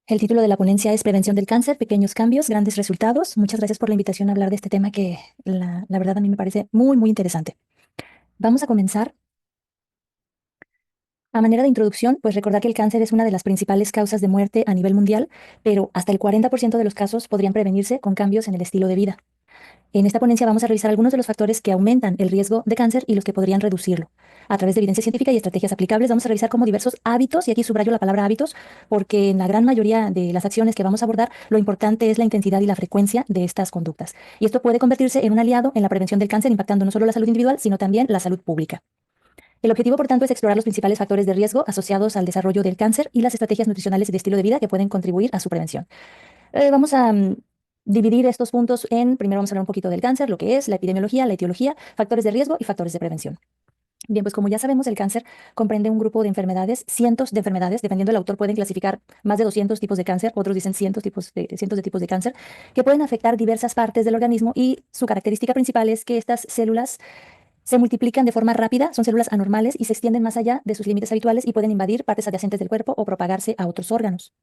El título de la ponencia es Prevención del cáncer, pequeños cambios, grandes resultados. Muchas gracias por la invitación a hablar de este tema que la verdad a mí me parece muy, muy interesante. Vamos a comenzar. A manera de introducción, pues recordar que el cáncer es una de las principales causas de muerte a nivel mundial, pero hasta el 40% de los casos podrían prevenirse con cambios en el estilo de vida. En esta ponencia vamos a revisar algunos de los factores que aumentan el riesgo de cáncer y los que podrían reducirlo. A través de evidencia científica y estrategias aplicables, vamos a revisar cómo diversos hábitos, y aquí subrayo la palabra hábitos, porque en la gran mayoría de las acciones que vamos a abordar, lo importante es la intensidad y la frecuencia de estas conductas. Y esto puede convertirse en un aliado en la prevención del cáncer, impactando no solo la salud individual, sino también la salud pública. El objetivo, por tanto, es explorar los principales factores de riesgo asociados al desarrollo del cáncer y las estrategias nutricionales y de estilo de vida que pueden contribuir a su prevención. Vamos a dividir estos puntos en, primero vamos a hablar un poquito del cáncer, lo que es, la epidemiología, la etiología, factores de riesgo y factores de prevención. Bien, pues como ya sabemos, el cáncer comprende un grupo de enfermedades, cientos de enfermedades, dependiendo del autor pueden clasificar más de 200 tipos de cáncer, otros dicen cientos de tipos de cáncer, que pueden afectar diversas partes del organismo y su característica principal es que estas células se multiplican de forma rápida, son células anormales y se extienden más allá de sus límites habituales y pueden invadir partes adyacentes del cuerpo o propagarse a otros órganos.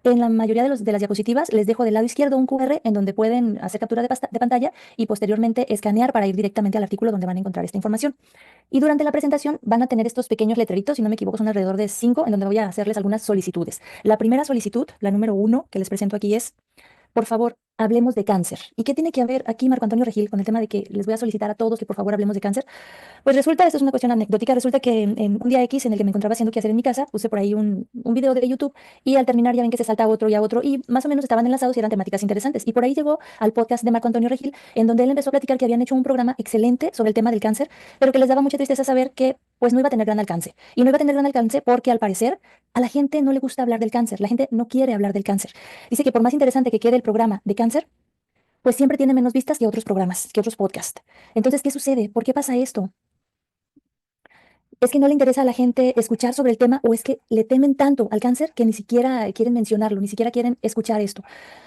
En la mayoría de las diapositivas les dejo del lado izquierdo un QR en donde pueden hacer captura de pantalla y posteriormente escanear para ir directamente al artículo donde van a encontrar esta información. Y durante la presentación van a tener estos pequeños letreritos, si no me equivoco son alrededor de 5, en donde voy a hacerles algunas solicitudes. La primera solicitud, la número 1 que les presento aquí es: por favor, hablemos de cáncer. ¿Y qué tiene que ver aquí Marco Antonio Regil con el tema de que les voy a solicitar a todos que por favor hablemos de cáncer? Pues resulta, esto es una cuestión anecdótica, resulta que en un día X en el que me encontraba haciendo qué hacer en mi casa, puse por ahí un video de YouTube y al terminar ya ven que se salta a otro y a otro y más o menos estaban enlazados y eran temáticas interesantes. Y por ahí llegó al podcast de Marco Antonio Regil, en donde él empezó a platicar que habían hecho un programa excelente sobre el tema del cáncer, pero que les daba mucha tristeza saber que pues no iba a tener gran alcance. Y no iba a tener gran alcance porque al parecer a la gente no le gusta hablar del cáncer, la gente no quiere hablar del cáncer. Dice que por más interesante que quede el programa de cáncer, pues siempre tiene menos vistas que otros programas, que otros podcasts. Entonces, ¿qué sucede? ¿Por qué pasa esto? ¿Es que no le interesa a la gente escuchar sobre el tema o es que le temen tanto al cáncer que ni siquiera quieren mencionarlo, ni siquiera quieren escuchar esto?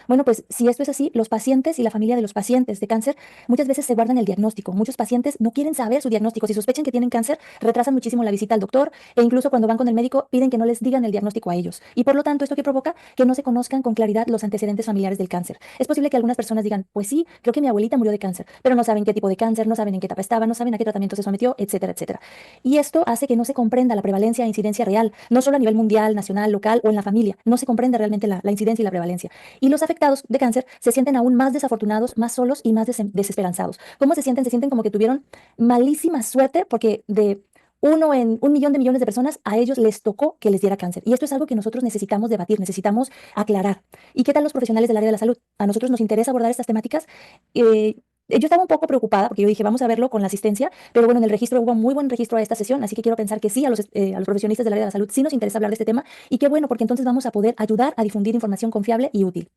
Bueno, pues si esto es así, los pacientes y la familia de los pacientes de cáncer muchas veces se guardan el diagnóstico. Muchos pacientes no quieren saber su diagnóstico. Si sospechan que tienen cáncer, retrasan muchísimo la visita al doctor e incluso cuando van con el médico piden que no les digan el diagnóstico a ellos. Y por lo tanto, esto que provoca que no se conozcan con claridad los antecedentes familiares del cáncer. Es posible que algunas personas digan, pues sí, creo que mi abuelita murió de cáncer, pero no saben qué tipo de cáncer, no saben en qué etapa estaba, no saben a qué tratamiento se sometió, etcétera, etcétera. Y esto hace que no se comprenda la prevalencia e incidencia real, no solo a nivel mundial, nacional, local o en la familia. No se comprende realmente la incidencia y la prevalencia. Y los afectados de cáncer se sienten aún más desafortunados, más solos y más desesperanzados. ¿Cómo se sienten? Se sienten como que tuvieron malísima suerte porque de uno en 1 millón de millones de personas, a ellos les tocó que les diera cáncer. Y esto es algo que nosotros necesitamos debatir, necesitamos aclarar. ¿Y qué tal los profesionales del área de la salud? A nosotros nos interesa abordar estas temáticas. Eh, yo estaba un poco preocupada porque yo dije, vamos a verlo con la asistencia, pero bueno, en el registro hubo muy buen registro a esta sesión, así que quiero pensar que sí, a los profesionistas del área de la salud sí nos interesa hablar de este tema y qué bueno, porque entonces vamos a poder ayudar a difundir información confiable y útil.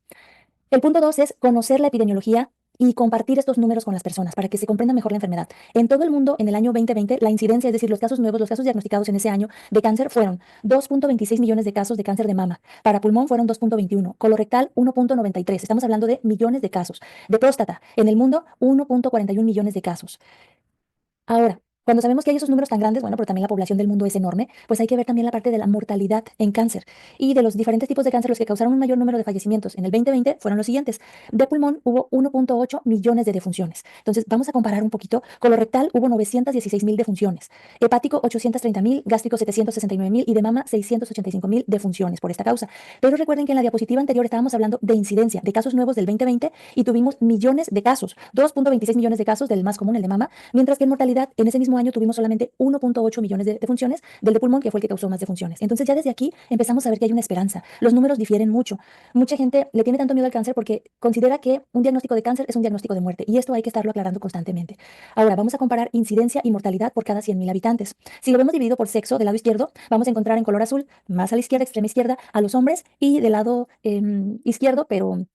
El punto 2 es conocer la epidemiología y compartir estos números con las personas para que se comprenda mejor la enfermedad. En todo el mundo, en el año 2020, la incidencia, es decir, los casos nuevos, los casos diagnosticados en ese año de cáncer fueron 2.26 millones de casos de cáncer de mama. Para pulmón fueron 2.21, colorectal 1.93. Estamos hablando de millones de casos. De próstata, en el mundo 1.41 millones de casos. Ahora, cuando sabemos que hay esos números tan grandes, bueno, pero también la población del mundo es enorme, pues hay que ver también la parte de la mortalidad en cáncer y de los diferentes tipos de cáncer, los que causaron un mayor número de fallecimientos. En el 2020 fueron los siguientes. De pulmón hubo 1.8 millones de defunciones. Entonces, vamos a comparar un poquito. Colorectal hubo 916,000 defunciones. Hepático 830,000, gástrico 769,000 y de mama 685,000 defunciones por esta causa. Pero recuerden que en la diapositiva anterior estábamos hablando de incidencia, de casos nuevos del 2020 y tuvimos millones de casos, 2.26 millones de casos del más común, el de mama, mientras que en mortalidad en ese mismo año tuvimos solamente 1.8 millones de defunciones del de pulmón, que fue el que causó más defunciones. Entonces ya desde aquí empezamos a ver que hay una esperanza. Los números difieren mucho. Mucha gente le tiene tanto miedo al cáncer porque considera que un diagnóstico de cáncer es un diagnóstico de muerte y esto hay que estarlo aclarando constantemente. Ahora vamos a comparar incidencia y mortalidad por cada 100,000 habitantes. Si lo vemos dividido por sexo, del lado izquierdo, vamos a encontrar en color azul, más a la izquierda, extrema izquierda, a los hombres y del lado izquierdo, pero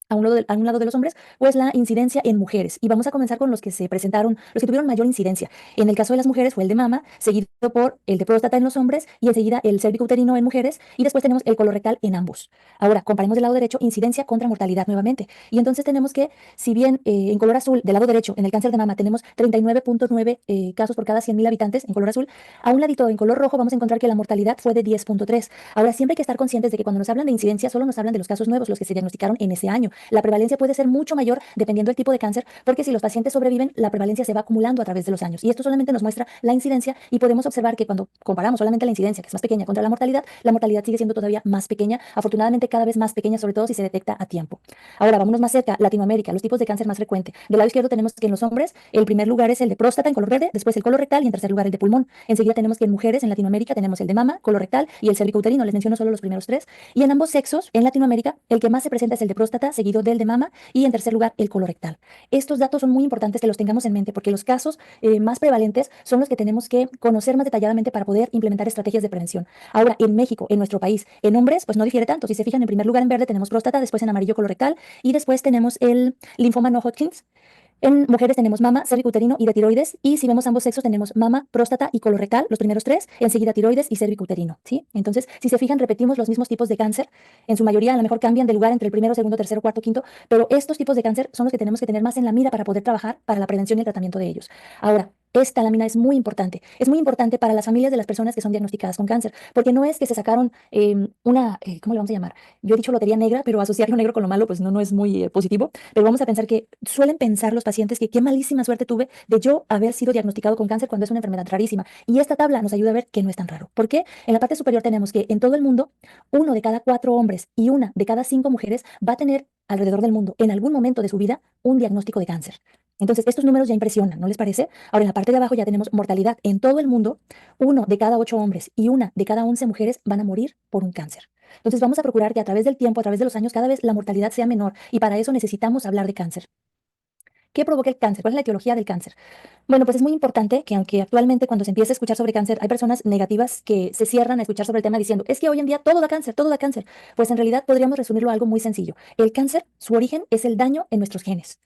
a un lado de los hombres, pues la incidencia en mujeres. Y vamos a comenzar con los que se presentaron, los que tuvieron mayor incidencia. En el caso de las mujeres fue el de mama, seguido por el de próstata en los hombres y enseguida el cervicouterino en mujeres y después tenemos el colorectal en ambos. Ahora, comparemos del lado derecho, incidencia contra mortalidad nuevamente. Y entonces tenemos que, si bien en color azul, del lado derecho, en el cáncer de mama, tenemos 39.9 casos por cada 100.000 habitantes en color azul, a un ladito en color rojo vamos a encontrar que la mortalidad fue de 10.3. Ahora, siempre hay que estar conscientes de que cuando nos hablan de incidencia, solo nos hablan de los casos nuevos, los que se diagnosticaron en ese año. La prevalencia puede ser mucho mayor dependiendo del tipo de cáncer, porque si los pacientes sobreviven, la prevalencia se va acumulando a través de los años. Y esto solamente nos muestra la incidencia y podemos observar que cuando comparamos solamente la incidencia, que es más pequeña, contra la mortalidad sigue siendo todavía más pequeña, afortunadamente cada vez más pequeña, sobre todo si se detecta a tiempo. Ahora, vámonos más cerca, Latinoamérica, los tipos de cáncer más frecuentes. Del lado izquierdo tenemos que en los hombres, el primer lugar es el de próstata en color verde, después el colorectal y en tercer lugar el de pulmón. Enseguida tenemos que en mujeres en Latinoamérica tenemos el de mama, colorectal y el cervicouterino, les menciono solo los primeros tres. Y en ambos sexos, en Latinoamérica, el que más se presenta es el de próstata, seguido del de mama y en tercer lugar el colorectal. Estos datos son muy importantes que los tengamos en mente porque los casos más prevalentes son los que tenemos que conocer más detalladamente para poder implementar estrategias de prevención. Ahora, en México, en nuestro país, en hombres, pues no difiere tanto. Si se fijan, en primer lugar en verde tenemos próstata, después en amarillo colorectal y después tenemos el linfoma no Hodgkins. En mujeres tenemos mama, cervicuterino y de tiroides. Y si vemos ambos sexos, tenemos mama, próstata y colorectal, los primeros tres, enseguida tiroides y cervicuterino, ¿sí? Entonces, si se fijan, repetimos los mismos tipos de cáncer. En su mayoría, a lo mejor cambian de lugar entre el primero, segundo, tercero, cuarto, quinto, pero estos tipos de cáncer son los que tenemos que tener más en la mira para poder trabajar para la prevención y el tratamiento de ellos. Ahora, esta lámina es muy importante. Es muy importante para las familias de las personas que son diagnosticadas con cáncer, porque no es que se sacaron ¿cómo le vamos a llamar? Yo he dicho lotería negra, pero asociar lo negro con lo malo, pues no es muy positivo. Pero vamos a pensar que suelen pensar los pacientes que qué malísima suerte tuve de yo haber sido diagnosticado con cáncer cuando es una enfermedad rarísima. Y esta tabla nos ayuda a ver que no es tan raro. ¿Por qué? En la parte superior tenemos que en todo el mundo, 1 de cada 4 hombres y 1 de cada 5 mujeres va a tener alrededor del mundo, en algún momento de su vida, un diagnóstico de cáncer. Entonces, estos números ya impresionan, ¿no les parece? Ahora, en la parte de abajo ya tenemos mortalidad. En todo el mundo, 1 de cada 8 hombres y 1 de cada 11 mujeres van a morir por un cáncer. Entonces, vamos a procurar que a través del tiempo, a través de los años, cada vez la mortalidad sea menor y para eso necesitamos hablar de cáncer. ¿Qué provoca el cáncer? ¿Cuál es la etiología del cáncer? Bueno, pues es muy importante que aunque actualmente cuando se empieza a escuchar sobre cáncer hay personas negativas que se cierran a escuchar sobre el tema diciendo, es que hoy en día todo da cáncer, todo da cáncer. Pues en realidad podríamos resumirlo a algo muy sencillo. El cáncer, su origen es el daño en nuestros genes.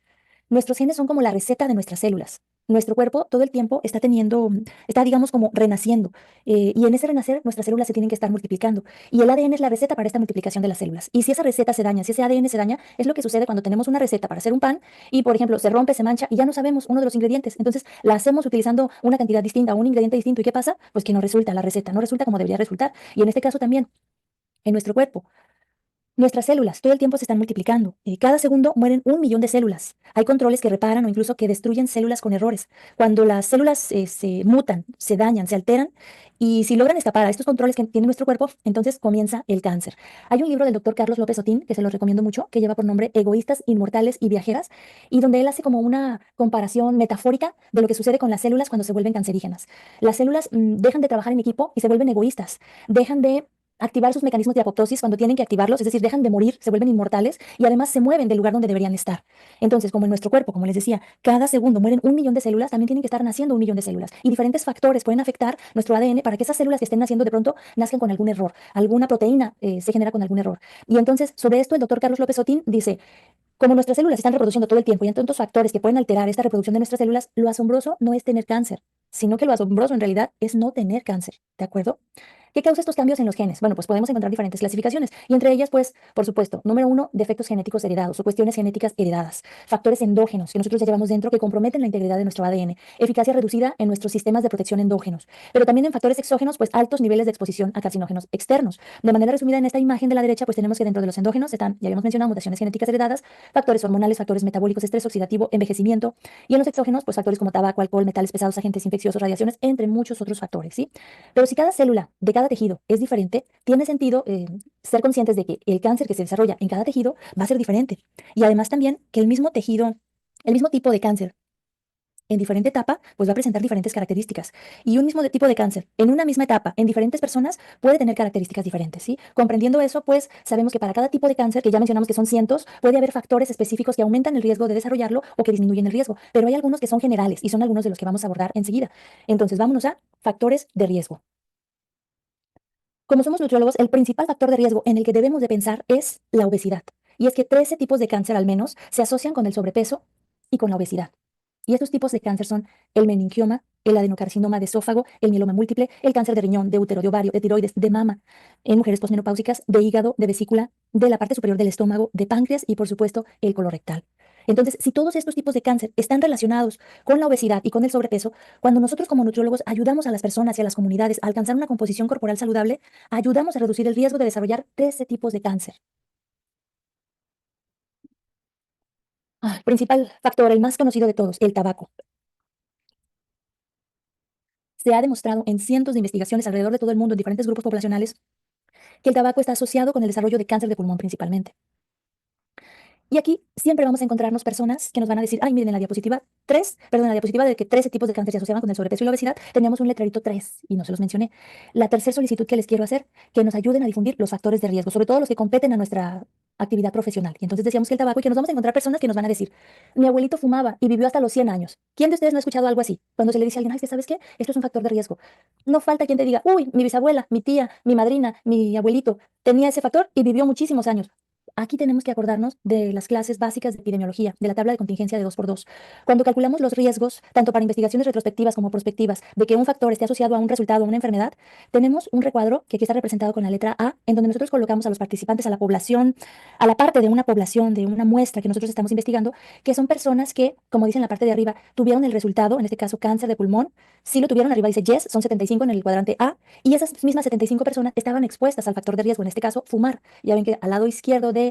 Nuestros genes son como la receta de nuestras células. Nuestro cuerpo todo el tiempo está teniendo, está digamos como renaciendo. Y en ese renacer nuestras células se tienen que estar multiplicando. Y el ADN es la receta para esta multiplicación de las células. Y si esa receta se daña, si ese ADN se daña, es lo que sucede cuando tenemos una receta para hacer un pan y, por ejemplo, se rompe, se mancha y ya no sabemos uno de los ingredientes. Entonces la hacemos utilizando una cantidad distinta, un ingrediente distinto. ¿Y qué pasa? Pues que no resulta la receta, no resulta como debería resultar. Y en este caso también, en nuestro cuerpo. Nuestras células todo el tiempo se están multiplicando. Cada segundo mueren 1 millón de células. Hay controles que reparan o incluso que destruyen células con errores. Cuando las células se mutan, se dañan, se alteran, y si logran escapar a estos controles que tiene nuestro cuerpo, entonces comienza el cáncer. Hay un libro del doctor Carlos López Otín, que se los recomiendo mucho, que lleva por nombre Egoístas, Inmortales y Viajeras, y donde él hace como una comparación metafórica de lo que sucede con las células cuando se vuelven cancerígenas. Las células dejan de trabajar en equipo y se vuelven egoístas, dejan de activar sus mecanismos de apoptosis cuando tienen que activarlos, es decir, dejan de morir, se vuelven inmortales y además se mueven del lugar donde deberían estar. Entonces, como en nuestro cuerpo, como les decía, cada segundo mueren 1 millón de células, también tienen que estar naciendo 1 millón de células. Y diferentes factores pueden afectar nuestro ADN para que esas células que estén naciendo de pronto nazcan con algún error, alguna proteína se genera con algún error. Y entonces, sobre esto, el doctor Carlos López Otín dice, como nuestras células se están reproduciendo todo el tiempo y hay tantos factores que pueden alterar esta reproducción de nuestras células, lo asombroso no es tener cáncer, sino que lo asombroso en realidad es no tener cáncer, ¿de acuerdo? ¿Qué causa estos cambios en los genes? Bueno, pues podemos encontrar diferentes clasificaciones y entre ellas, pues, por supuesto, número uno, defectos genéticos heredados o cuestiones genéticas heredadas, factores endógenos que nosotros ya llevamos dentro que comprometen la integridad de nuestro ADN, eficacia reducida en nuestros sistemas de protección endógenos, pero también en factores exógenos, pues altos niveles de exposición a carcinógenos externos. De manera resumida, en esta imagen de la derecha, pues tenemos que dentro de los endógenos están, ya habíamos mencionado, mutaciones genéticas heredadas, factores hormonales, factores metabólicos, estrés oxidativo, envejecimiento, y en los exógenos, pues factores como tabaco, alcohol, metales pesados, agentes infecciosos, radiaciones, entre muchos otros factores, ¿sí? Pero si cada célula de cada tejido es diferente, tiene sentido ser conscientes de que el cáncer que se desarrolla en cada tejido va a ser diferente. Y además también que el mismo tejido, el mismo tipo de cáncer en diferente etapa, pues va a presentar diferentes características. Y un mismo tipo de cáncer en una misma etapa, en diferentes personas, puede tener características diferentes, ¿sí? Comprendiendo eso, pues sabemos que para cada tipo de cáncer, que ya mencionamos que son cientos, puede haber factores específicos que aumentan el riesgo de desarrollarlo o que disminuyen el riesgo. Pero hay algunos que son generales y son algunos de los que vamos a abordar enseguida. Entonces, vámonos a factores de riesgo. Como somos nutriólogos, el principal factor de riesgo en el que debemos de pensar es la obesidad. y es que 13 tipos de cáncer al menos se asocian con el sobrepeso y con la obesidad. Y estos tipos de cáncer son el meningioma, el adenocarcinoma de esófago, el mieloma múltiple, el cáncer de riñón, de útero, de ovario, de tiroides, de mama, en mujeres posmenopáusicas, de hígado, de vesícula, de la parte superior del estómago, de páncreas y, por supuesto, el colorectal. Entonces, si todos estos tipos de cáncer están relacionados con la obesidad y con el sobrepeso, cuando nosotros como nutriólogos ayudamos a las personas y a las comunidades a alcanzar una composición corporal saludable, ayudamos a reducir el riesgo de desarrollar 13 tipos de cáncer. Principal factor, el más conocido de todos, el tabaco. Se ha demostrado en cientos de investigaciones alrededor de todo el mundo en diferentes grupos poblacionales que el tabaco está asociado con el desarrollo de cáncer de pulmón principalmente. Y aquí siempre vamos a encontrarnos personas que nos van a decir, ay, miren, en la diapositiva 3, perdón, en la diapositiva de que 13 tipos de cáncer se asociaban con el sobrepeso y la obesidad, teníamos un letrerito 3 y no se los mencioné. La tercera solicitud que les quiero hacer, que nos ayuden a difundir los factores de riesgo, sobre todo los que competen a nuestra actividad profesional. Y entonces decíamos que el tabaco y que nos vamos a encontrar personas que nos van a decir, mi abuelito fumaba y vivió hasta los 100 años. ¿Quién de ustedes no ha escuchado algo así? Cuando se le dice a alguien, ay, ¿sabes qué? Esto es un factor de riesgo. No falta quien te diga, uy, mi bisabuela, mi tía, mi madrina, mi abuelito tenía ese factor y vivió muchísimos años. Aquí tenemos que acordarnos de las clases básicas de epidemiología, de la tabla de contingencia de 2 por 2. Cuando calculamos los riesgos, tanto para investigaciones retrospectivas como prospectivas, de que un factor esté asociado a un resultado, a una enfermedad, tenemos un recuadro que aquí está representado con la letra A, en donde nosotros colocamos a los participantes, a la población, a la parte de una población, de una muestra que nosotros estamos investigando, que son personas que, como dice en la parte de arriba, tuvieron el resultado, en este caso cáncer de pulmón. Si lo tuvieron, arriba dice yes, son 75 en el cuadrante A, y esas mismas 75 personas estaban expuestas al factor de riesgo, en este caso fumar. Ya ven que al lado izquierdo de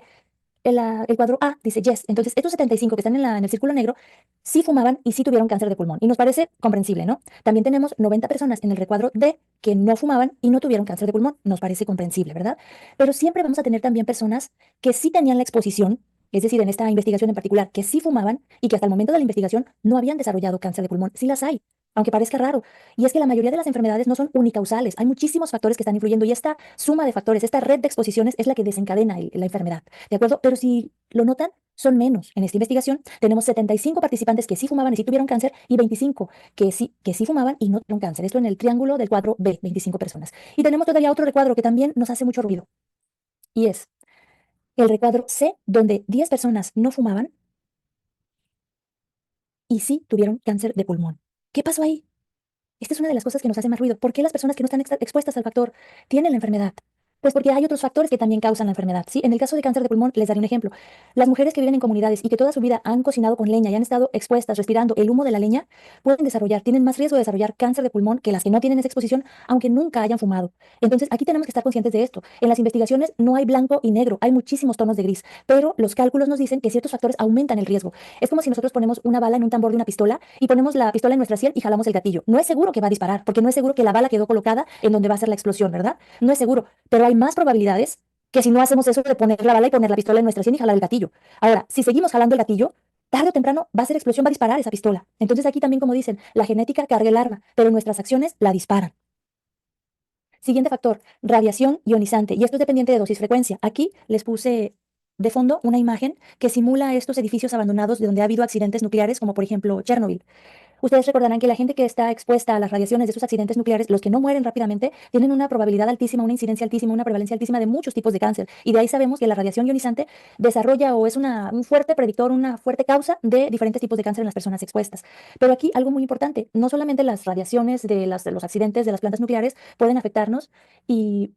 el cuadro A dice yes. Entonces, estos 75 que están en el círculo negro sí fumaban y sí tuvieron cáncer de pulmón. Y nos parece comprensible, ¿no? También tenemos 90 personas en el recuadro D que no fumaban y no tuvieron cáncer de pulmón. Nos parece comprensible, ¿verdad? Pero siempre vamos a tener también personas que sí tenían la exposición, es decir, en esta investigación en particular, que sí fumaban y que hasta el momento de la investigación no habían desarrollado cáncer de pulmón. Sí las hay, aunque parezca raro. Y es que la mayoría de las enfermedades no son unicausales. Hay muchísimos factores que están influyendo y esta suma de factores, esta red de exposiciones es la que desencadena la enfermedad. ¿De acuerdo? Pero si lo notan, son menos. En esta investigación tenemos 75 participantes que sí fumaban y sí tuvieron cáncer y 25 que sí fumaban y no tuvieron cáncer. Esto en el triángulo del cuadro B, 25 personas. Y tenemos todavía otro recuadro que también nos hace mucho ruido. Y es el recuadro C, donde 10 personas no fumaban y sí tuvieron cáncer de pulmón. ¿Qué pasó ahí? Esta es una de las cosas que nos hace más ruido. ¿Por qué las personas que no están expuestas al factor tienen la enfermedad? Pues porque hay otros factores que también causan la enfermedad, ¿sí? En el caso de cáncer de pulmón, les daré un ejemplo. Las mujeres que viven en comunidades y que toda su vida han cocinado con leña y han estado expuestas, respirando el humo de la leña, tienen más riesgo de desarrollar cáncer de pulmón que las que no tienen esa exposición, aunque nunca hayan fumado. Entonces, aquí tenemos que estar conscientes de esto. En las investigaciones no hay blanco y negro, hay muchísimos tonos de gris, pero los cálculos nos dicen que ciertos factores aumentan el riesgo. Es como si nosotros ponemos una bala en un tambor de una pistola y ponemos la pistola en nuestra sien y jalamos el gatillo. No es seguro que va a disparar, porque no es seguro que la bala quedó colocada en donde va a ser la explosión, ¿verdad? No es seguro, pero hay más probabilidades que si no hacemos eso de poner la bala y poner la pistola en nuestra sien y jalar el gatillo. Ahora, si seguimos jalando el gatillo, tarde o temprano va a ser explosión, va a disparar esa pistola. Entonces aquí también, como dicen, la genética carga el arma, pero nuestras acciones la disparan. Siguiente factor, radiación ionizante. Y esto es dependiente de dosis-frecuencia. Aquí les puse de fondo una imagen que simula estos edificios abandonados de donde ha habido accidentes nucleares, como por ejemplo Chernobyl. Ustedes recordarán que la gente que está expuesta a las radiaciones de esos accidentes nucleares, los que no mueren rápidamente, tienen una probabilidad altísima, una incidencia altísima, una prevalencia altísima de muchos tipos de cáncer. Y de ahí sabemos que la radiación ionizante desarrolla o es un fuerte predictor, una fuerte causa de diferentes tipos de cáncer en las personas expuestas. Pero aquí algo muy importante, no solamente las radiaciones de los accidentes de las plantas nucleares pueden afectarnos y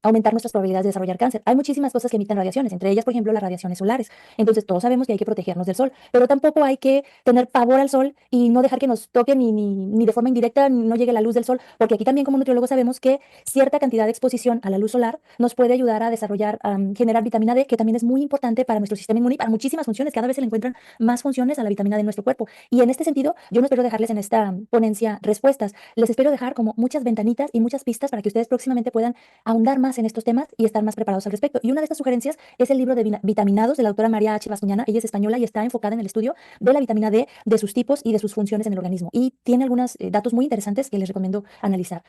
aumentar nuestras probabilidades de desarrollar cáncer. Hay muchísimas cosas que emiten radiaciones, entre ellas, por ejemplo, las radiaciones solares. Entonces, todos sabemos que hay que protegernos del sol, pero tampoco hay que tener pavor al sol y no dejar que nos toque ni de forma indirecta, no llegue la luz del sol, porque aquí también como nutriólogos sabemos que cierta cantidad de exposición a la luz solar nos puede ayudar a desarrollar, generar vitamina D, que también es muy importante para nuestro sistema inmune y para muchísimas funciones. Cada vez se le encuentran más funciones a la vitamina D en nuestro cuerpo. Y en este sentido, yo no espero dejarles en esta ponencia respuestas, les espero dejar como muchas ventanitas y muchas pistas para que ustedes próximamente puedan ahondar más en estos temas y estar más preparados al respecto. Y una de estas sugerencias es el libro de Vitaminados de la doctora María H. Bascuñana. Ella es española y está enfocada en el estudio de la vitamina D, de sus tipos y de sus funciones en el organismo. Y tiene algunos datos muy interesantes que les recomiendo analizar.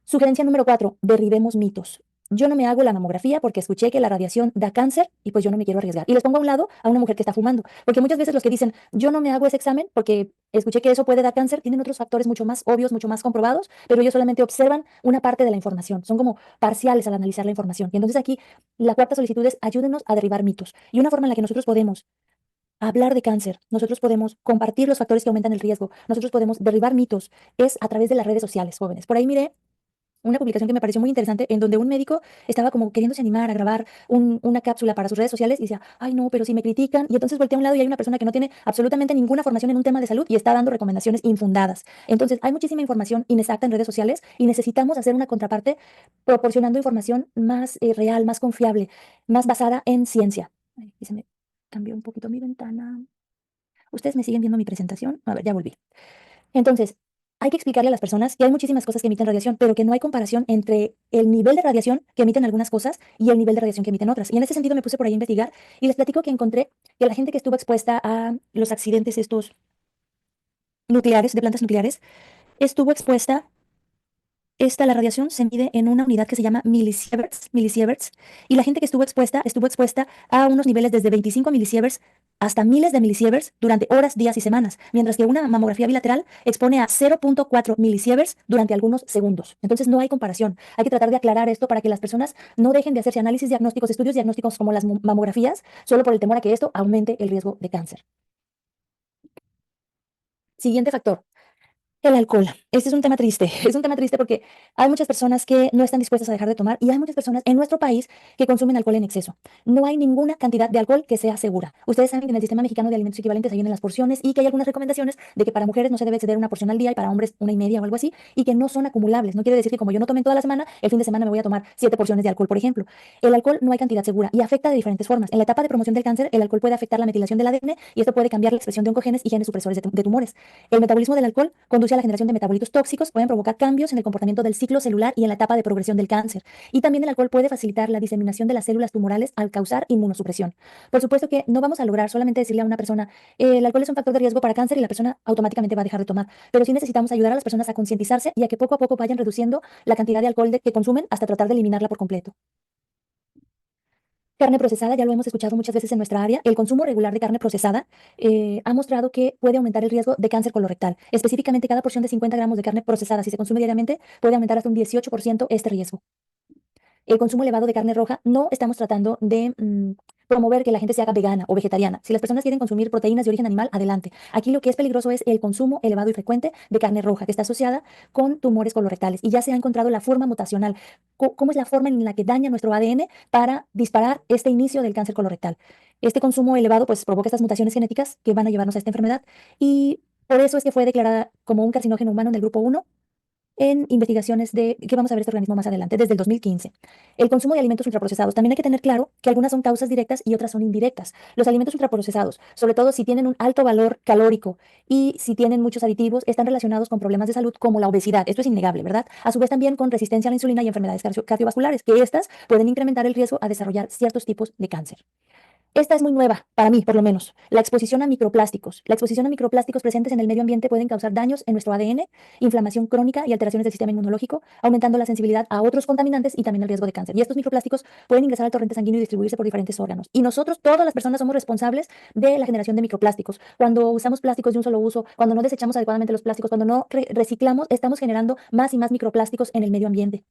Sugerencia número 4, derribemos mitos. yo no me hago la mamografía porque escuché que la radiación da cáncer y pues yo no me quiero arriesgar. Y les pongo a un lado a una mujer que está fumando, porque muchas veces los que dicen, yo no me hago ese examen porque escuché que eso puede dar cáncer, tienen otros factores mucho más obvios, mucho más comprobados, pero ellos solamente observan una parte de la información, son como parciales al analizar la información. Y entonces aquí la cuarta solicitud es ayúdenos a derribar mitos. Y una forma en la que nosotros podemos hablar de cáncer, nosotros podemos compartir los factores que aumentan el riesgo, nosotros podemos derribar mitos, es a través de las redes sociales, jóvenes. Por ahí miré una publicación que me pareció muy interesante en donde un médico estaba como queriéndose animar a grabar una cápsula para sus redes sociales y decía, ay no, pero si me critican, y entonces voltea a un lado y hay una persona que no tiene absolutamente ninguna formación en un tema de salud y está dando recomendaciones infundadas. Entonces hay muchísima información inexacta en redes sociales y necesitamos hacer una contraparte proporcionando información más real, más confiable, más basada en ciencia. Ay, y se me cambió un poquito mi ventana. ¿Ustedes me siguen viendo mi presentación? A ver, ya volví. Entonces, hay que explicarle a las personas que hay muchísimas cosas que emiten radiación, pero que no hay comparación entre el nivel de radiación que emiten algunas cosas y el nivel de radiación que emiten otras. Y en ese sentido me puse por ahí a investigar y les platico que encontré que la gente que estuvo expuesta a los accidentes estos nucleares, de plantas nucleares, estuvo expuesta. La radiación se mide en una unidad que se llama milisieverts, y la gente que estuvo expuesta a unos niveles desde 25 milisieverts hasta miles de milisieverts durante horas, días y semanas, mientras que una mamografía bilateral expone a 0.4 milisieverts durante algunos segundos. Entonces no hay comparación. Hay que tratar de aclarar esto para que las personas no dejen de hacerse análisis diagnósticos, estudios diagnósticos como las mamografías, solo por el temor a que esto aumente el riesgo de cáncer. Siguiente factor. El alcohol. Este es un tema triste. Es un tema triste porque hay muchas personas que no están dispuestas a dejar de tomar y hay muchas personas en nuestro país que consumen alcohol en exceso. No hay ninguna cantidad de alcohol que sea segura. Ustedes saben que en el sistema mexicano de alimentos equivalentes ahí vienen las porciones y que hay algunas recomendaciones de que para mujeres no se debe exceder una porción al día y para hombres una y media o algo así y que no son acumulables. No quiere decir que como yo no tomen toda la semana, el fin de semana me voy a tomar 7 porciones de alcohol, por ejemplo. El alcohol no hay cantidad segura y afecta de diferentes formas. En la etapa de promoción del cáncer, el alcohol puede afectar la metilación del ADN y esto puede cambiar la expresión de oncogenes y genes supresores de tumores. El metabolismo del alcohol conduce a la generación de metabolitos tóxicos, pueden provocar cambios en el comportamiento del ciclo celular y en la etapa de progresión del cáncer. Y también el alcohol puede facilitar la diseminación de las células tumorales al causar inmunosupresión. Por supuesto que no vamos a lograr solamente decirle a una persona, el alcohol es un factor de riesgo para cáncer y la persona automáticamente va a dejar de tomar. Pero sí necesitamos ayudar a las personas a concientizarse y a que poco a poco vayan reduciendo la cantidad de alcohol que consumen hasta tratar de eliminarla por completo. Carne procesada, ya lo hemos escuchado muchas veces en nuestra área. El consumo regular de carne procesada ha mostrado que puede aumentar el riesgo de cáncer colorectal. Específicamente, cada porción de 50 gramos de carne procesada, si se consume diariamente, puede aumentar hasta un 18% este riesgo. El consumo elevado de carne roja, no estamos tratando de promover que la gente se haga vegana o vegetariana. Si las personas quieren consumir proteínas de origen animal, adelante. Aquí lo que es peligroso es el consumo elevado y frecuente de carne roja, que está asociada con tumores colorectales. Y ya se ha encontrado la forma mutacional, cómo es la forma en la que daña nuestro ADN para disparar este inicio del cáncer colorectal. Este consumo elevado pues provoca estas mutaciones genéticas que van a llevarnos a esta enfermedad y por eso es que fue declarada como un carcinógeno humano en el grupo 1 en investigaciones que vamos a ver este organismo más adelante, desde el 2015. El consumo de alimentos ultraprocesados. También hay que tener claro que algunas son causas directas y otras son indirectas. Los alimentos ultraprocesados, sobre todo si tienen un alto valor calórico y si tienen muchos aditivos, están relacionados con problemas de salud como la obesidad. Esto es innegable, ¿verdad? A su vez también con resistencia a la insulina y enfermedades cardiovasculares, que estas pueden incrementar el riesgo a desarrollar ciertos tipos de cáncer. Esta es muy nueva, para mí por lo menos, la exposición a microplásticos. La exposición a microplásticos presentes en el medio ambiente pueden causar daños en nuestro ADN, inflamación crónica y alteraciones del sistema inmunológico, aumentando la sensibilidad a otros contaminantes y también el riesgo de cáncer. Y estos microplásticos pueden ingresar al torrente sanguíneo y distribuirse por diferentes órganos. Y nosotros, todas las personas, somos responsables de la generación de microplásticos. Cuando usamos plásticos de un solo uso, cuando no desechamos adecuadamente los plásticos, cuando no reciclamos, estamos generando más y más microplásticos en el medio ambiente.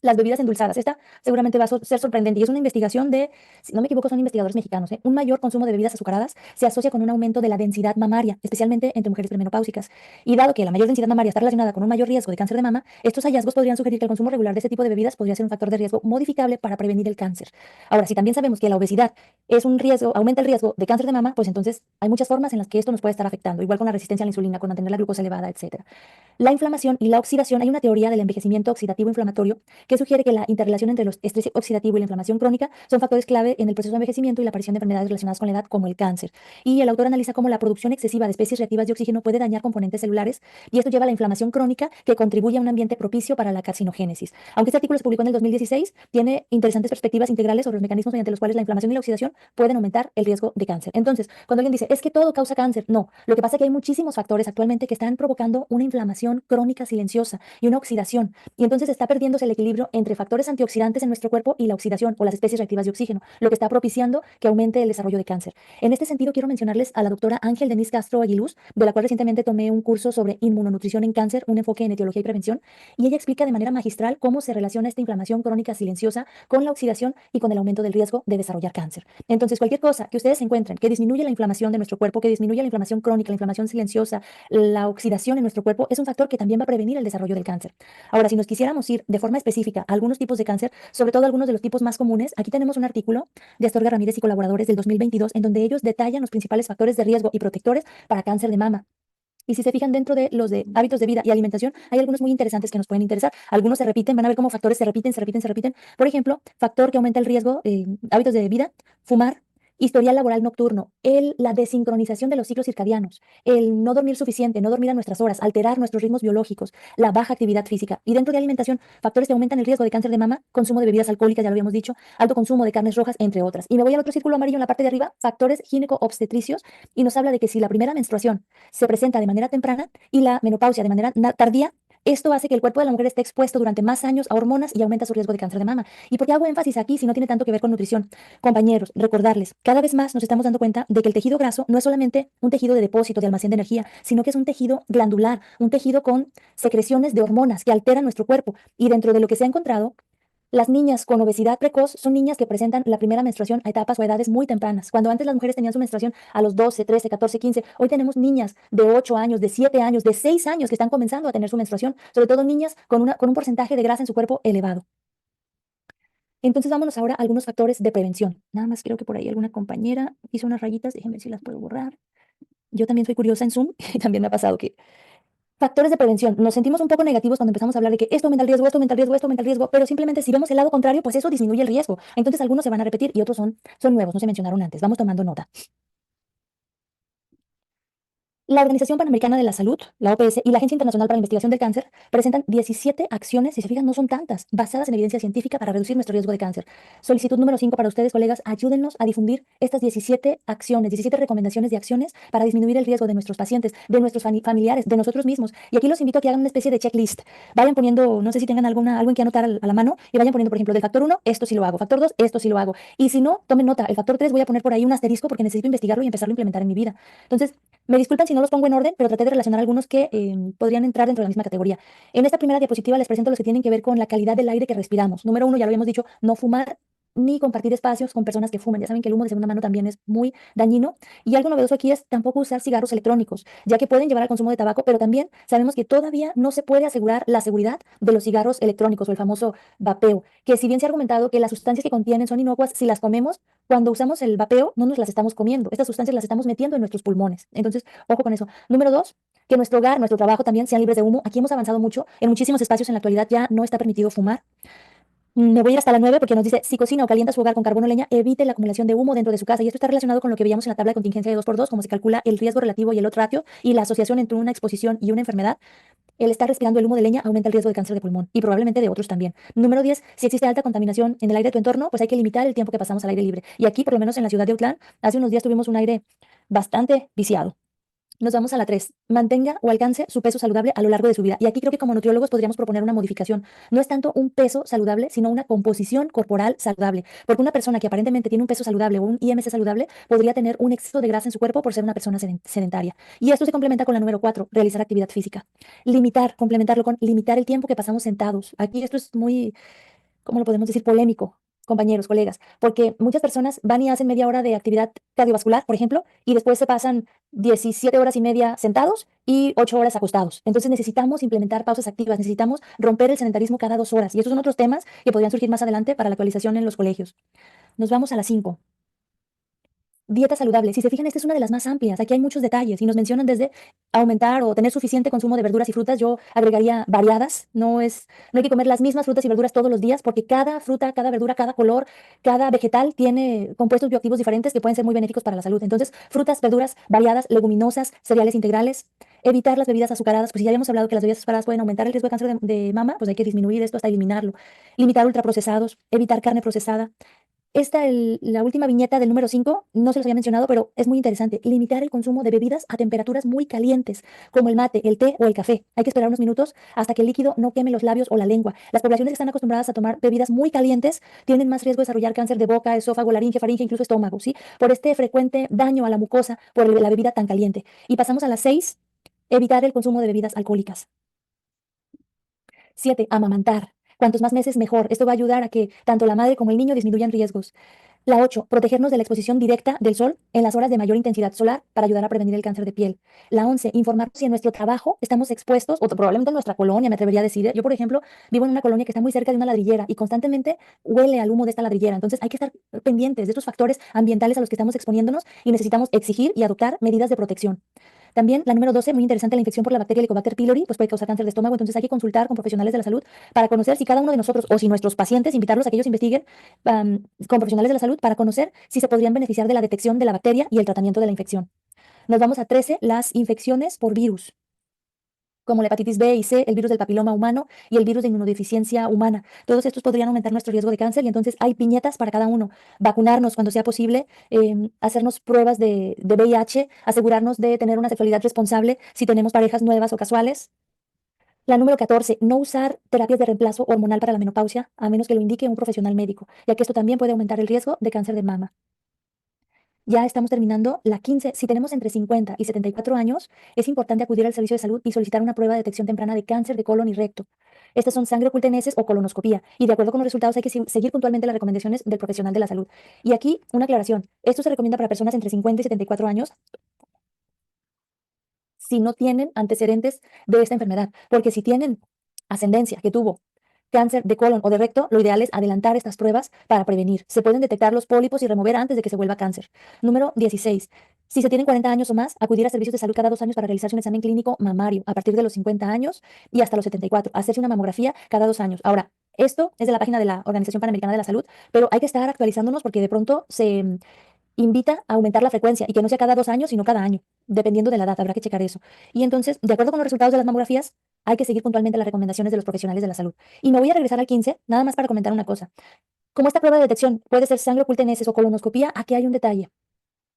Las bebidas endulzadas. Esta seguramente va a ser sorprendente y es una investigación de, si no me equivoco, son investigadores mexicanos. Un mayor consumo de bebidas azucaradas se asocia con un aumento de la densidad mamaria, especialmente entre mujeres premenopáusicas. Y dado que la mayor densidad mamaria está relacionada con un mayor riesgo de cáncer de mama, estos hallazgos podrían sugerir que el consumo regular de este tipo de bebidas podría ser un factor de riesgo modificable para prevenir el cáncer. Ahora, si también sabemos que la obesidad es un riesgo, aumenta el riesgo de cáncer de mama, pues entonces hay muchas formas en las que esto nos puede estar afectando, igual con la resistencia a la insulina, con mantener la glucosa elevada, etcétera. La inflamación y la oxidación, hay una teoría del envejecimiento oxidativo inflamatorio que sugiere que la interrelación entre el estrés oxidativo y la inflamación crónica son factores clave en el proceso de envejecimiento y la aparición de enfermedades relacionadas con la edad, como el cáncer. Y el autor analiza cómo la producción excesiva de especies reactivas de oxígeno puede dañar componentes celulares y esto lleva a la inflamación crónica que contribuye a un ambiente propicio para la carcinogénesis. Aunque este artículo se publicó en el 2016, tiene interesantes perspectivas integrales sobre los mecanismos mediante los cuales la inflamación y la oxidación pueden aumentar el riesgo de cáncer. Entonces, cuando alguien dice, es que todo causa cáncer, no. Lo que pasa es que hay muchísimos factores actualmente que están provocando una inflamación crónica silenciosa y una oxidación. Y entonces está perdiéndose el equilibrio equilibrio entre factores antioxidantes en nuestro cuerpo y la oxidación o las especies reactivas de oxígeno, lo que está propiciando que aumente el desarrollo de cáncer. En este sentido, quiero mencionarles a la doctora Ángel Denise Castro Aguiluz, de la cual recientemente tomé un curso sobre inmunonutrición en cáncer, un enfoque en etiología y prevención, y ella explica de manera magistral cómo se relaciona esta inflamación crónica silenciosa con la oxidación y con el aumento del riesgo de desarrollar cáncer. Entonces, cualquier cosa que ustedes encuentren que disminuye la inflamación de nuestro cuerpo, que disminuye la inflamación crónica, la inflamación silenciosa, la oxidación en nuestro cuerpo, es un factor que también va a prevenir el desarrollo del cáncer. Ahora, si nos quisiéramos ir de forma específica a algunos tipos de cáncer, sobre todo algunos de los tipos más comunes, aquí tenemos un artículo de Astorga Ramírez y colaboradores del 2022, en donde ellos detallan los principales factores de riesgo y protectores para cáncer de mama. Y si se fijan dentro de los de hábitos de vida y alimentación, hay algunos muy interesantes que nos pueden interesar. Algunos se repiten, van a ver cómo factores se repiten, se repiten, se repiten. Por ejemplo, factor que aumenta el riesgo, hábitos de vida, fumar, historial laboral nocturno, la desincronización de los ciclos circadianos, el no dormir suficiente, no dormir a nuestras horas, alterar nuestros ritmos biológicos, la baja actividad física. Y dentro de alimentación, factores que aumentan el riesgo de cáncer de mama, consumo de bebidas alcohólicas, ya lo habíamos dicho, alto consumo de carnes rojas, entre otras. Y me voy al otro círculo amarillo en la parte de arriba, factores gineco-obstetricios, y nos habla de que si la primera menstruación se presenta de manera temprana y la menopausia de manera tardía, esto hace que el cuerpo de la mujer esté expuesto durante más años a hormonas y aumenta su riesgo de cáncer de mama. ¿Y por qué hago énfasis aquí si no tiene tanto que ver con nutrición? Compañeros, recordarles, cada vez más nos estamos dando cuenta de que el tejido graso no es solamente un tejido de depósito, de almacén de energía, sino que es un tejido glandular, un tejido con secreciones de hormonas que alteran nuestro cuerpo. Y dentro de lo que se ha encontrado, las niñas con obesidad precoz son niñas que presentan la primera menstruación a etapas o edades muy tempranas. Cuando antes las mujeres tenían su menstruación a los 12, 13, 14, 15, hoy tenemos niñas de 8 años, de 7 años, de 6 años que están comenzando a tener su menstruación, sobre todo niñas con un porcentaje de grasa en su cuerpo elevado. Entonces vámonos ahora a algunos factores de prevención. Nada más creo que por ahí alguna compañera hizo unas rayitas, déjenme ver si las puedo borrar. Yo también soy curiosa en Zoom y también me ha pasado que factores de prevención. Nos sentimos un poco negativos cuando empezamos a hablar de que esto aumenta el riesgo, esto aumenta el riesgo, esto aumenta el riesgo, pero simplemente si vemos el lado contrario, pues eso disminuye el riesgo. Entonces algunos se van a repetir y otros son nuevos, no se mencionaron antes. Vamos tomando nota. La Organización Panamericana de la Salud, la OPS, y la Agencia Internacional para la Investigación del Cáncer presentan 17 acciones, si se fijan, no son tantas, basadas en evidencia científica para reducir nuestro riesgo de cáncer. Solicitud número 5 para ustedes, colegas, ayúdennos a difundir estas 17 acciones, 17 recomendaciones de acciones para disminuir el riesgo de nuestros pacientes, de nuestros familiares, de nosotros mismos. Y aquí los invito a que hagan una especie de checklist. Vayan poniendo, no sé si tengan algo en que anotar a la mano, y vayan poniendo, por ejemplo, del factor 1, esto sí lo hago, factor 2, esto sí lo hago. Y si no, tomen nota, el factor 3 voy a poner por ahí un asterisco porque necesito investigarlo y empezarlo a implementar en mi vida. Entonces, me disculpan si no los pongo en orden, pero traté de relacionar algunos que podrían entrar dentro de la misma categoría. En esta primera diapositiva les presento los que tienen que ver con la calidad del aire que respiramos. Número 1, ya lo habíamos dicho, no fumar ni compartir espacios con personas que fuman. Ya saben que el humo de segunda mano también es muy dañino. Y algo novedoso aquí es tampoco usar cigarros electrónicos, ya que pueden llevar al consumo de tabaco, pero también sabemos que todavía no se puede asegurar la seguridad de los cigarros electrónicos o el famoso vapeo, que si bien se ha argumentado que las sustancias que contienen son inocuas si las comemos, cuando usamos el vapeo no nos las estamos comiendo. Estas sustancias las estamos metiendo en nuestros pulmones. Entonces, ojo con eso. Número 2, que nuestro hogar, nuestro trabajo también sean libres de humo. Aquí hemos avanzado mucho. En muchísimos espacios en la actualidad ya no está permitido fumar. Me voy a ir hasta la 9 porque nos dice, si cocina o calienta su hogar con carbón o leña, evite la acumulación de humo dentro de su casa. Y esto está relacionado con lo que veíamos en la tabla de contingencia de 2x2, cómo se calcula el riesgo relativo y el otro ratio y la asociación entre una exposición y una enfermedad. El estar respirando el humo de leña aumenta el riesgo de cáncer de pulmón y probablemente de otros también. Número 10, si existe alta contaminación en el aire de tu entorno, pues hay que limitar el tiempo que pasamos al aire libre. Y aquí, por lo menos en la ciudad de Autlán, hace unos días tuvimos un aire bastante viciado. Nos vamos a la 3. Mantenga o alcance su peso saludable a lo largo de su vida. Y aquí creo que como nutriólogos podríamos proponer una modificación. No es tanto un peso saludable, sino una composición corporal saludable. Porque una persona que aparentemente tiene un peso saludable o un IMC saludable podría tener un exceso de grasa en su cuerpo por ser una persona sedentaria. Y esto se complementa con la número 4, realizar actividad física. Limitar, complementarlo con limitar el tiempo que pasamos sentados. Aquí esto es muy, ¿cómo lo podemos decir? Polémico, compañeros, colegas, porque muchas personas van y hacen media hora de actividad cardiovascular, por ejemplo, y después se pasan 17 horas y media sentados y 8 horas acostados. Entonces necesitamos implementar pausas activas, necesitamos romper el sedentarismo cada 2 horas. Y estos son otros temas que podrían surgir más adelante para la actualización en los colegios. Nos vamos a las 5. Dieta saludable. Si se fijan, esta es una de las más amplias. Aquí hay muchos detalles y nos mencionan desde aumentar o tener suficiente consumo de verduras y frutas. Yo agregaría variadas. No hay que comer las mismas frutas y verduras todos los días porque cada fruta, cada verdura, cada color, cada vegetal tiene compuestos bioactivos diferentes que pueden ser muy benéficos para la salud. Entonces, frutas, verduras variadas, leguminosas, cereales integrales. Evitar las bebidas azucaradas, pues si ya habíamos hablado que las bebidas azucaradas pueden aumentar el riesgo de cáncer de mama, pues hay que disminuir esto hasta eliminarlo. Limitar ultraprocesados, evitar carne procesada, La última viñeta del número 5, no se los había mencionado, pero es muy interesante. Limitar el consumo de bebidas a temperaturas muy calientes, como el mate, el té o el café. Hay que esperar unos minutos hasta que el líquido no queme los labios o la lengua. Las poblaciones que están acostumbradas a tomar bebidas muy calientes tienen más riesgo de desarrollar cáncer de boca, esófago, laringe, faringe, incluso estómago, ¿sí? Por este frecuente daño a la mucosa por la bebida tan caliente. Y pasamos a las 6, evitar el consumo de bebidas alcohólicas. 7, amamantar. Cuantos más meses, mejor. Esto va a ayudar a que tanto la madre como el niño disminuyan riesgos. La 8, protegernos de la exposición directa del sol en las horas de mayor intensidad solar para ayudar a prevenir el cáncer de piel. La 11, informarnos si en nuestro trabajo estamos expuestos, o probablemente en nuestra colonia, me atrevería a decir. Yo, por ejemplo, vivo en una colonia que está muy cerca de una ladrillera y constantemente huele al humo de esta ladrillera. Entonces hay que estar pendientes de estos factores ambientales a los que estamos exponiéndonos y necesitamos exigir y adoptar medidas de protección. También la número 12, muy interesante, la infección por la bacteria Helicobacter pylori, pues puede causar cáncer de estómago, entonces hay que consultar con profesionales de la salud para conocer si cada uno de nosotros o si nuestros pacientes, invitarlos a que ellos investiguen con profesionales de la salud para conocer si se podrían beneficiar de la detección de la bacteria y el tratamiento de la infección. Nos vamos a 13, las infecciones por virus, como la hepatitis B y C, el virus del papiloma humano y el virus de inmunodeficiencia humana. Todos estos podrían aumentar nuestro riesgo de cáncer y entonces hay piñetas para cada uno. Vacunarnos cuando sea posible, hacernos pruebas de VIH, asegurarnos de tener una sexualidad responsable si tenemos parejas nuevas o casuales. La número 14, no usar terapias de reemplazo hormonal para la menopausia, a menos que lo indique un profesional médico, ya que esto también puede aumentar el riesgo de cáncer de mama. Ya estamos terminando la 15. Si tenemos entre 50 y 74 años, es importante acudir al servicio de salud y solicitar una prueba de detección temprana de cáncer de colon y recto. Estas son sangre oculta en heces o colonoscopía. Y de acuerdo con los resultados hay que seguir puntualmente las recomendaciones del profesional de la salud. Y aquí una aclaración. Esto se recomienda para personas entre 50 y 74 años si no tienen antecedentes de esta enfermedad. Porque si tienen ascendencia que tuvo cáncer de colon o de recto, lo ideal es adelantar estas pruebas para prevenir. Se pueden detectar los pólipos y remover antes de que se vuelva cáncer. Número 16. Si se tienen 40 años o más, acudir a servicios de salud cada 2 años para realizarse un examen clínico mamario a partir de los 50 años y hasta los 74. Hacerse una mamografía cada 2 años. Ahora, esto es de la página de la Organización Panamericana de la Salud, pero hay que estar actualizándonos porque de pronto se invita a aumentar la frecuencia y que no sea cada 2 años, sino cada año, dependiendo de la edad, habrá que checar eso. Y entonces, de acuerdo con los resultados de las mamografías, hay que seguir puntualmente las recomendaciones de los profesionales de la salud. Y me voy a regresar al 15, nada más para comentar una cosa. Como esta prueba de detección puede ser sangre oculta en heces o colonoscopía, aquí hay un detalle.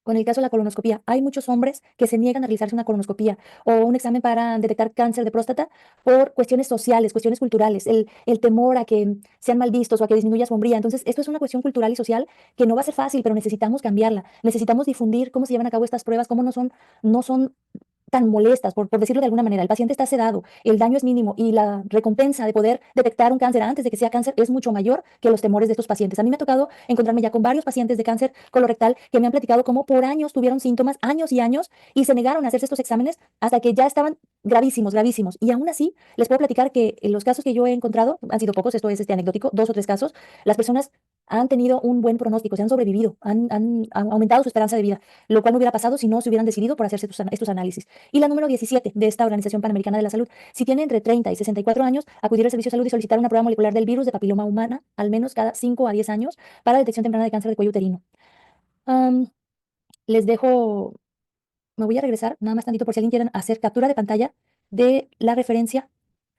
Con el caso de la colonoscopía, hay muchos hombres que se niegan a realizarse una colonoscopía o un examen para detectar cáncer de próstata por cuestiones sociales, cuestiones culturales, el temor a que sean mal vistos o a que disminuya su hombría. Entonces, esto es una cuestión cultural y social que no va a ser fácil, pero necesitamos cambiarla. Necesitamos difundir cómo se llevan a cabo estas pruebas, cómo no son tan molestas, por decirlo de alguna manera. El paciente está sedado, el daño es mínimo y la recompensa de poder detectar un cáncer antes de que sea cáncer es mucho mayor que los temores de estos pacientes. A mí me ha tocado encontrarme ya con varios pacientes de cáncer colorectal que me han platicado cómo por años tuvieron síntomas, años y se negaron a hacerse estos exámenes hasta que ya estaban gravísimos, gravísimos. Y aún así, les puedo platicar que en los casos que yo he encontrado, han sido pocos, esto es anecdótico, 2 o 3 casos, las personas han tenido un buen pronóstico, se han sobrevivido, han aumentado su esperanza de vida, lo cual no hubiera pasado si no se hubieran decidido por hacerse estos análisis. Y la número 17 de esta Organización Panamericana de la Salud, si tiene entre 30 y 64 años, acudir al servicio de salud y solicitar una prueba molecular del virus de papiloma humana, al menos cada 5 a 10 años, para detección temprana de cáncer de cuello uterino. Am, les dejo, me voy a regresar nada más tantito por si alguien quiere hacer captura de pantalla de la referencia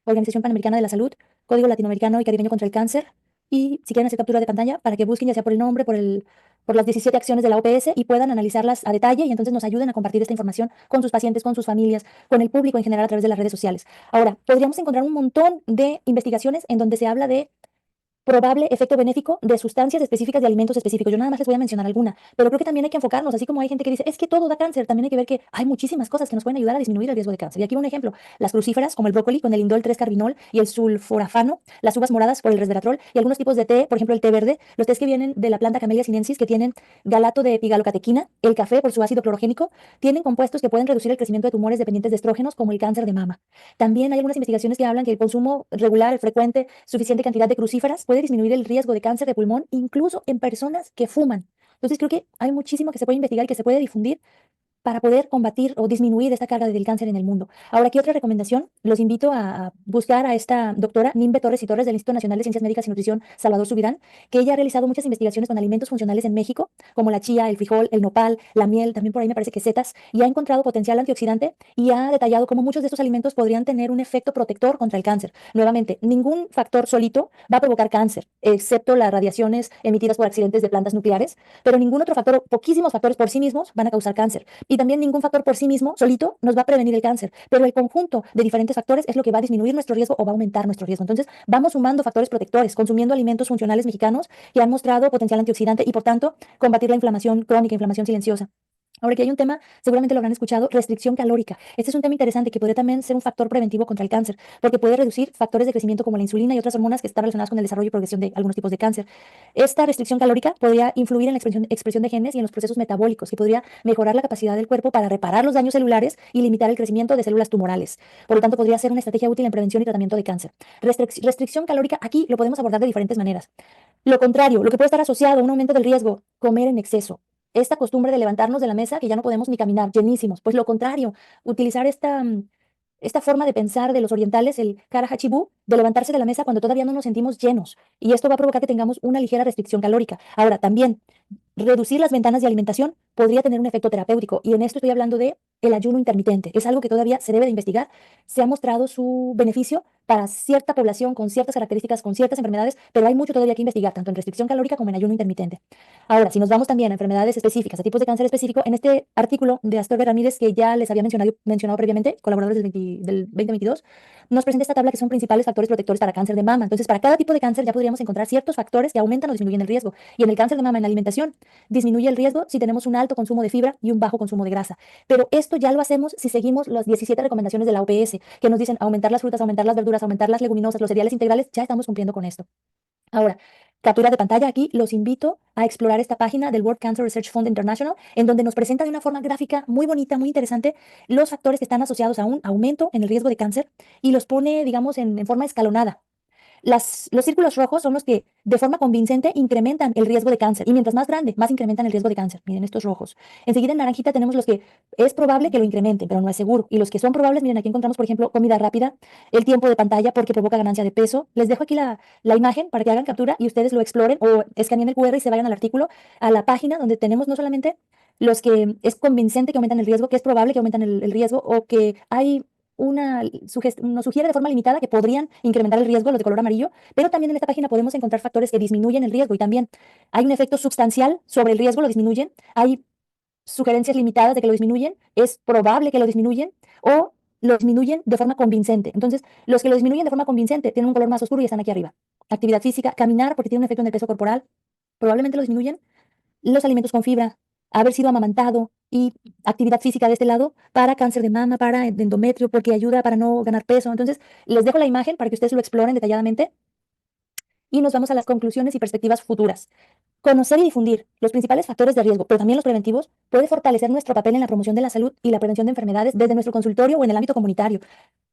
Organización Panamericana de la Salud, Código Latinoamericano y Caribeño contra el Cáncer. Y si quieren hacer captura de pantalla, para que busquen ya sea por el nombre, por las 17 acciones de la OPS y puedan analizarlas a detalle y entonces nos ayuden a compartir esta información con sus pacientes, con sus familias, con el público en general a través de las redes sociales. Ahora, podríamos encontrar un montón de investigaciones en donde se habla de probable efecto benéfico de sustancias específicas de alimentos específicos. Yo nada más les voy a mencionar alguna, pero creo que también hay que enfocarnos, así como hay gente que dice, es que todo da cáncer, también hay que ver que hay muchísimas cosas que nos pueden ayudar a disminuir el riesgo de cáncer. Y aquí un ejemplo, las crucíferas, como el brócoli con el indol 3-carbinol y el sulforafano, las uvas moradas por el resveratrol y algunos tipos de té, por ejemplo el té verde, los tés que vienen de la planta Camellia sinensis que tienen galato de epigalocatequina, el café por su ácido clorogénico, tienen compuestos que pueden reducir el crecimiento de tumores dependientes de estrógenos como el cáncer de mama. También hay algunas investigaciones que hablan que el consumo regular, frecuente, suficiente cantidad de crucíferas puede disminuir el riesgo de cáncer de pulmón, incluso en personas que fuman. Entonces creo que hay muchísimo que se puede investigar y que se puede difundir para poder combatir o disminuir esta carga del cáncer en el mundo. Ahora, aquí otra recomendación, los invito a buscar a esta doctora Nimbe Torres y Torres del Instituto Nacional de Ciencias Médicas y Nutrición Salvador Subirán, que ella ha realizado muchas investigaciones con alimentos funcionales en México, como la chía, el frijol, el nopal, la miel, también por ahí me parece que setas, y ha encontrado potencial antioxidante y ha detallado cómo muchos de estos alimentos podrían tener un efecto protector contra el cáncer. Nuevamente, ningún factor solito va a provocar cáncer, excepto las radiaciones emitidas por accidentes de plantas nucleares, pero ningún otro factor, poquísimos factores por sí mismos van a causar cáncer. Y también ningún factor por sí mismo, solito, nos va a prevenir el cáncer. Pero el conjunto de diferentes factores es lo que va a disminuir nuestro riesgo o va a aumentar nuestro riesgo. Entonces, vamos sumando factores protectores, consumiendo alimentos funcionales mexicanos que han mostrado potencial antioxidante y, por tanto, combatir la inflamación crónica, inflamación silenciosa. Ahora que hay un tema, seguramente lo habrán escuchado, restricción calórica. Este es un tema interesante que podría también ser un factor preventivo contra el cáncer, porque puede reducir factores de crecimiento como la insulina y otras hormonas que están relacionadas con el desarrollo y progresión de algunos tipos de cáncer. Esta restricción calórica podría influir en la expresión de genes y en los procesos metabólicos, que podría mejorar la capacidad del cuerpo para reparar los daños celulares y limitar el crecimiento de células tumorales. Por lo tanto, podría ser una estrategia útil en prevención y tratamiento de cáncer. Restricción calórica aquí lo podemos abordar de diferentes maneras. Lo contrario, lo que puede estar asociado a un aumento del riesgo, comer en exceso. Esta costumbre de levantarnos de la mesa que ya no podemos ni caminar, llenísimos. Pues lo contrario, utilizar esta forma de pensar de los orientales, el kara hachibu, de levantarse de la mesa cuando todavía no nos sentimos llenos. Y esto va a provocar que tengamos una ligera restricción calórica. Ahora, también, reducir las ventanas de alimentación podría tener un efecto terapéutico. Y en esto estoy hablando de el ayuno intermitente. Es algo que todavía se debe de investigar. Se ha mostrado su beneficio para cierta población con ciertas características, con ciertas enfermedades, pero hay mucho todavía que investigar, tanto en restricción calórica como en ayuno intermitente. Ahora, si nos vamos también a enfermedades específicas, a tipos de cáncer específico, en este artículo de Astorga Ramírez, que ya les había mencionado previamente, colaboradores del 2022, nos presenta esta tabla que son principales factores protectores para cáncer de mama. Entonces, para cada tipo de cáncer ya podríamos encontrar ciertos factores que aumentan o disminuyen el riesgo. Y en el cáncer de mama, en la alimentación, disminuye el riesgo si tenemos un alto consumo de fibra y un bajo consumo de grasa. Pero esto ya lo hacemos si seguimos las 17 recomendaciones de la OPS, que nos dicen aumentar las frutas, aumentar las verduras, aumentar las leguminosas, los cereales integrales, ya estamos cumpliendo con esto. Ahora, captura de pantalla aquí, los invito a explorar esta página del World Cancer Research Fund International, en donde nos presenta de una forma gráfica muy bonita, muy interesante, los factores que están asociados a un aumento en el riesgo de cáncer y los pone, digamos, en forma escalonada. Los círculos rojos son los que de forma convincente incrementan el riesgo de cáncer y mientras más grande, más incrementan el riesgo de cáncer. Miren estos rojos. Enseguida en naranjita tenemos los que es probable que lo incrementen, pero no es seguro. Y los que son probables, miren, aquí encontramos, por ejemplo, comida rápida, el tiempo de pantalla porque provoca ganancia de peso. Les dejo aquí la imagen para que hagan captura y ustedes lo exploren o escaneen el QR y se vayan al artículo, a la página donde tenemos no solamente los que es convincente que aumentan el riesgo, que es probable que aumentan el riesgo o que hay nos sugiere de forma limitada que podrían incrementar el riesgo, los de color amarillo, pero también en esta página podemos encontrar factores que disminuyen el riesgo y también hay un efecto sustancial sobre el riesgo, lo disminuyen, hay sugerencias limitadas de que lo disminuyen, es probable que lo disminuyen o lo disminuyen de forma convincente. Entonces, los que lo disminuyen de forma convincente tienen un color más oscuro y están aquí arriba. Actividad física, caminar porque tiene un efecto en el peso corporal, probablemente lo disminuyen los alimentos con fibra, haber sido amamantado y actividad física de este lado para cáncer de mama, para endometrio, porque ayuda para no ganar peso. Entonces, les dejo la imagen para que ustedes lo exploren detalladamente y nos vamos a las conclusiones y perspectivas futuras. Conocer y difundir los principales factores de riesgo, pero también los preventivos, puede fortalecer nuestro papel en la promoción de la salud y la prevención de enfermedades desde nuestro consultorio o en el ámbito comunitario.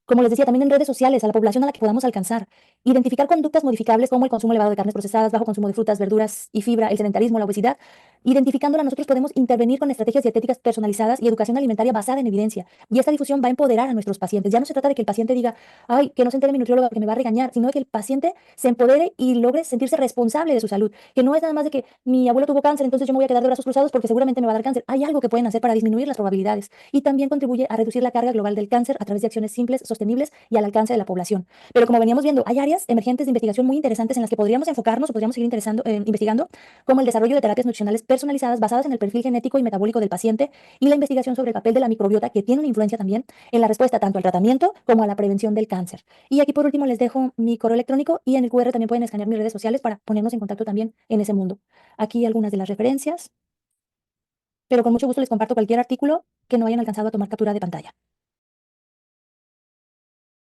Como les decía, también en redes sociales, a la población a la que podamos alcanzar. Identificar conductas modificables como el consumo elevado de carnes procesadas, bajo consumo de frutas, verduras y fibra, el sedentarismo, la obesidad. Identificándola, nosotros podemos intervenir con estrategias dietéticas personalizadas y educación alimentaria basada en evidencia. Y esta difusión va a empoderar a nuestros pacientes. Ya no se trata de que el paciente diga, ay, que no se entere mi nutrióloga que me va a regañar, sino de que el paciente se empodere y logre sentirse responsable de su salud. Que no es nada más de que mi abuelo tuvo cáncer, entonces yo me voy a quedar de brazos cruzados porque seguramente me va a dar cáncer. Hay algo que pueden hacer para disminuir las probabilidades. Y también contribuye a reducir la carga global del cáncer a través de acciones simples, sostenibles y al alcance de la población. Pero como veníamos viendo, hay áreas emergentes de investigación muy interesantes en las que podríamos enfocarnos o podríamos seguir investigando, como el desarrollo de terapias nutricionales personalizadas basadas en el perfil genético y metabólico del paciente y la investigación sobre el papel de la microbiota, que tiene una influencia también en la respuesta tanto al tratamiento como a la prevención del cáncer. Y aquí por último les dejo mi correo electrónico y en el QR también pueden escanear mis redes sociales para ponernos en contacto también en ese mundo. Aquí algunas de las referencias, pero con mucho gusto les comparto cualquier artículo que no hayan alcanzado a tomar captura de pantalla.